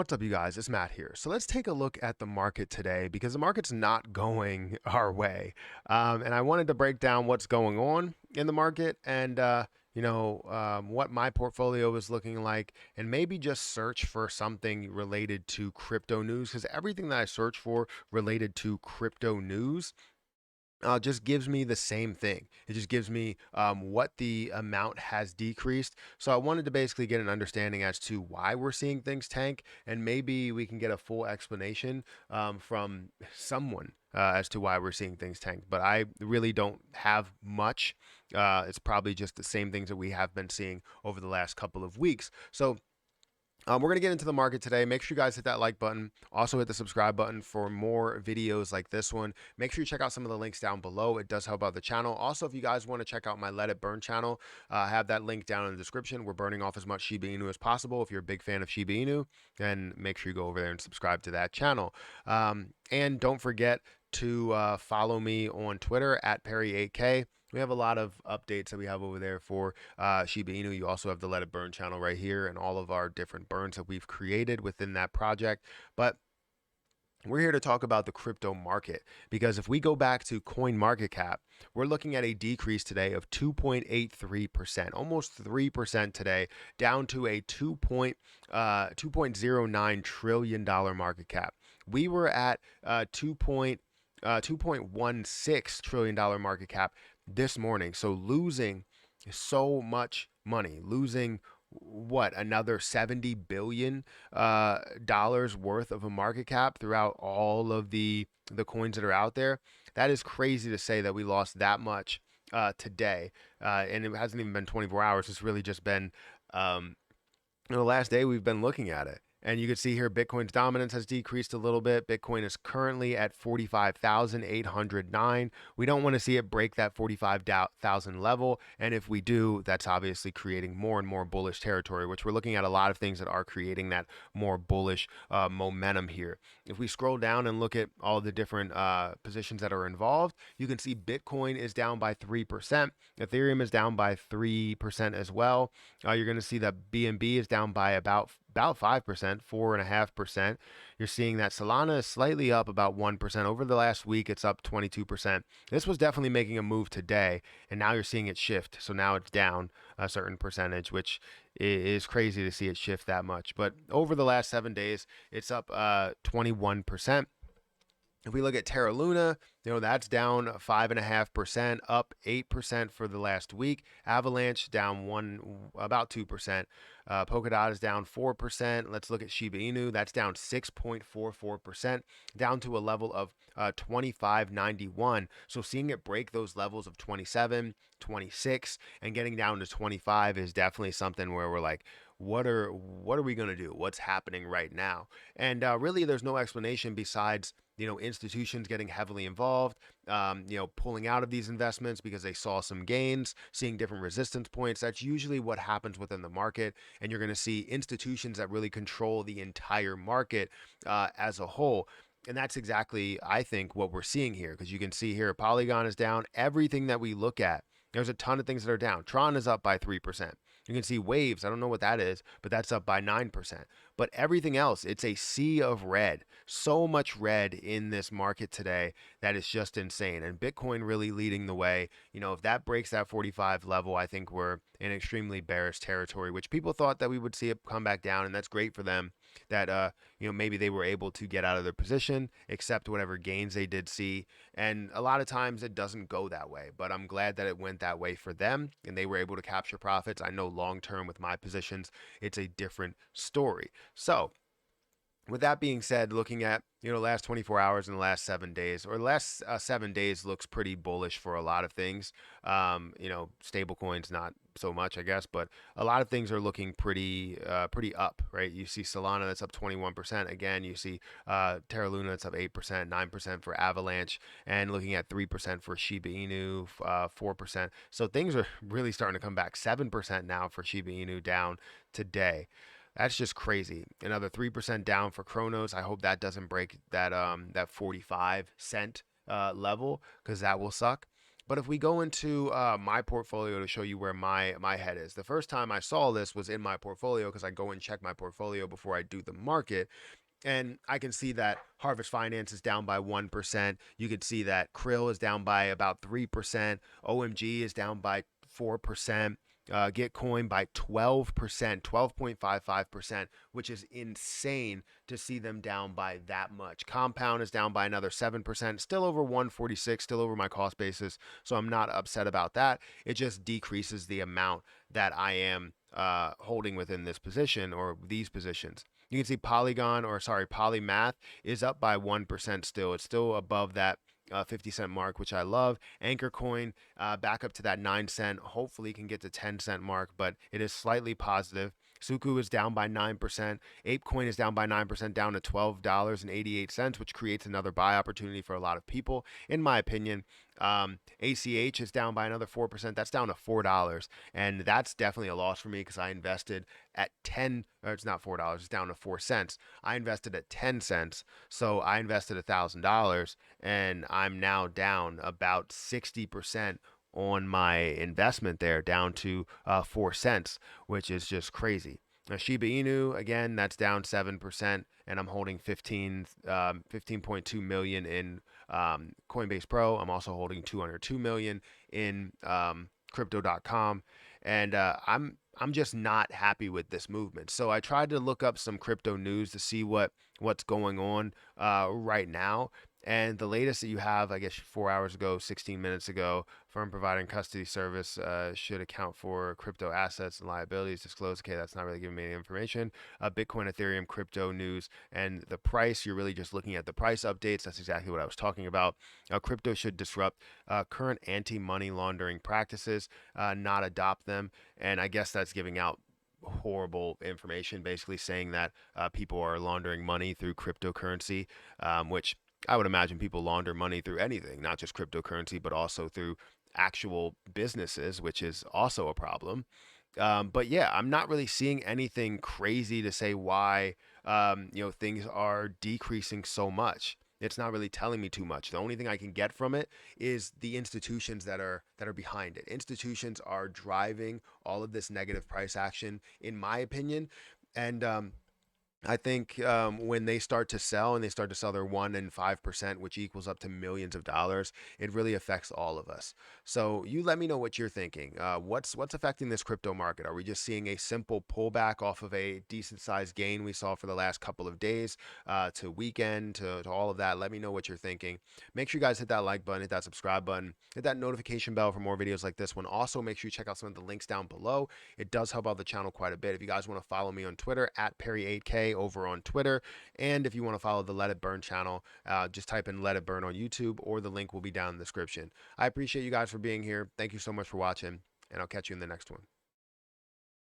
What's up, you guys? It's Matt here. So let's take a look at the market today because the market's not going our way. And I wanted to break down what's going on in the market and, what my portfolio is looking like, and maybe just search for something related to crypto news because everything that I search for related to crypto news just gives me the same thing. It just gives me what the amount has decreased. So I wanted to basically get an understanding as to why we're seeing things tank, and maybe we can get a full explanation from someone as to why we're seeing things tank. But I really don't have much. It's probably just the same things that we have been seeing over the last couple of weeks. So we're going to get into the market today. Make sure you guys hit that like button. Also hit the subscribe button for more videos like this one. Make sure you check out some of the links down below. It does help out the channel. Also, if you guys want to check out my Let It Burn channel, I have that link down in the description. We're burning off as much Shiba Inu as possible. If you're a big fan of Shiba Inu, then make sure you go over there and subscribe to that channel. And don't forget to follow me on Twitter at Perry8K. We have a lot of updates that we have over there for Shiba Inu. You also have the Let It Burn channel right here and all of our different burns that we've created within that project. But we're here to talk about the crypto market because if we go back to coin market cap, we're looking at a decrease today of 2.83%, almost 3% today, down to a 2.09 trillion dollar market cap. We were at 2.16 trillion dollar market cap this morning. So losing so much money, losing what, another 70 billion dollars worth of a market cap throughout all of the coins that are out there. That is crazy to say that we lost that much today, and it hasn't even been 24 hours. It's really just been the last day we've been looking at it. And you can see here Bitcoin's dominance has decreased a little bit. Bitcoin is currently at 45,809. We don't want to see it break that 45,000 level. And if we do, that's obviously creating more and more bullish territory, which we're looking at a lot of things that are creating that more bullish momentum here. If we scroll down and look at all the different positions that are involved, you can see Bitcoin is down by 3%. Ethereum is down by 3% as well. You're going to see that BNB is down by about 5%, 4.5%. You're seeing that Solana is slightly up about 1%. Over the last week, it's up 22%. This was definitely making a move today, and now you're seeing it shift. So now it's down a certain percentage, which is crazy to see it shift that much. But over the last 7 days, it's up 21%. If we look at Terra Luna, that's down 5.5%, up 8% for the last week. Avalanche down about 2%. Polkadot is down 4%. Let's look at Shiba Inu. That's down 6.44%, down to a level of 25.91. So seeing it break those levels of 27, 26, and getting down to 25 is definitely something where we're like, what are we going to do? What's happening right now? And really, there's no explanation besides institutions getting heavily involved, pulling out of these investments because they saw some gains, seeing different resistance points. That's usually what happens within the market. And you're going to see institutions that really control the entire market as a whole. And that's exactly, I think, what we're seeing here, because you can see here Polygon is down. Everything that we look at, there's a ton of things that are down. Tron is up by 3%. You can see Waves, I don't know what that is, but that's up by 9%. But everything else, it's a sea of red. So much red in this market today that is just insane. And Bitcoin really leading the way. If that breaks that 45 level, I think we're in extremely bearish territory, which people thought that we would see it come back down, and that's great for them that maybe they were able to get out of their position, accept whatever gains they did see. And a lot of times it doesn't go that way, but I'm glad that it went that way for them and they were able to capture profits. I know long term with my positions, it's a different story. So with that being said, looking at last 24 hours and the last 7 days, or the last 7 days looks pretty bullish for a lot of things. Stable coins not so much, I guess, but a lot of things are looking pretty up, right? You see Solana that's up 21%. Again, you see Terra Luna that's up 8%, 9% for Avalanche, and looking at 3% for Shiba Inu, 4%. So things are really starting to come back. 7% now for Shiba Inu down today. That's just crazy. Another 3% down for Cronos. I hope that doesn't break that 45 cent level, because that will suck. But if we go into my portfolio to show you where my head is, the first time I saw this was in my portfolio because I go and check my portfolio before I do the market. And I can see that Harvest Finance is down by 1%. You can see that Krill is down by about 3%. OMG is down by 4%. Gitcoin by 12%, 12.55%, which is insane to see them down by that much. Compound is down by another 7%, still over 146, still over my cost basis. So I'm not upset about that. It just decreases the amount that I am holding within this position or these positions. You can see Polymath is up by 1% still. It's still above that 50-cent mark, which I love. Anchor Coin back up to that 9 cent. Hopefully can get to 10-cent mark, but it is slightly positive. Suku is down by 9%. ApeCoin is down by 9%, down to $12.88, which creates another buy opportunity for a lot of people, in my opinion. ACH is down by another 4%. That's down to $4. And that's definitely a loss for me because I invested at 10, or it's not $4, it's down to 4 cents. I invested at 10 cents. So I invested $1,000 and I'm now down about 60% on my investment there, down to 4 cents, which is just crazy. Now, Shiba Inu, again, that's down 7%, and I'm holding 15.2 million in Coinbase Pro. I'm also holding 202 million in crypto.com, and I'm just not happy with this movement. So I tried to look up some crypto news to see what's going on right now. And the latest that you have, I guess 4 hours ago, 16 minutes ago, firm providing custody service should account for crypto assets and liabilities disclosed. Okay, that's not really giving me any information. Bitcoin, Ethereum, crypto news, and the price. You're really just looking at the price updates. That's exactly what I was talking about. Crypto should disrupt current anti-money laundering practices, not adopt them. And I guess that's giving out horrible information, basically saying that people are laundering money through cryptocurrency, which I would imagine people launder money through anything, not just cryptocurrency, but also through actual businesses, which is also a problem. But yeah, I'm not really seeing anything crazy to say why things are decreasing so much. It's not really telling me too much. The only thing I can get from it is the institutions that are behind it. Institutions are driving all of this negative price action, in my opinion. And I think when they start to sell and they start to sell their 1 and 5%, which equals up to millions of dollars, it really affects all of us. So you let me know what you're thinking. What's affecting this crypto market? Are we just seeing a simple pullback off of a decent sized gain we saw for the last couple of days to weekend to all of that? Let me know what you're thinking. Make sure you guys hit that like button, hit that subscribe button, hit that notification bell for more videos like this one. Also, make sure you check out some of the links down below. It does help out the channel quite a bit. If you guys want to follow me on Twitter at Perry8K over on Twitter, and if you want to follow the Let It Burn channel, just type in Let It Burn on YouTube, or the link will be down in the description. I appreciate you guys for being here. Thank you so much for watching, and I'll catch you in the next one.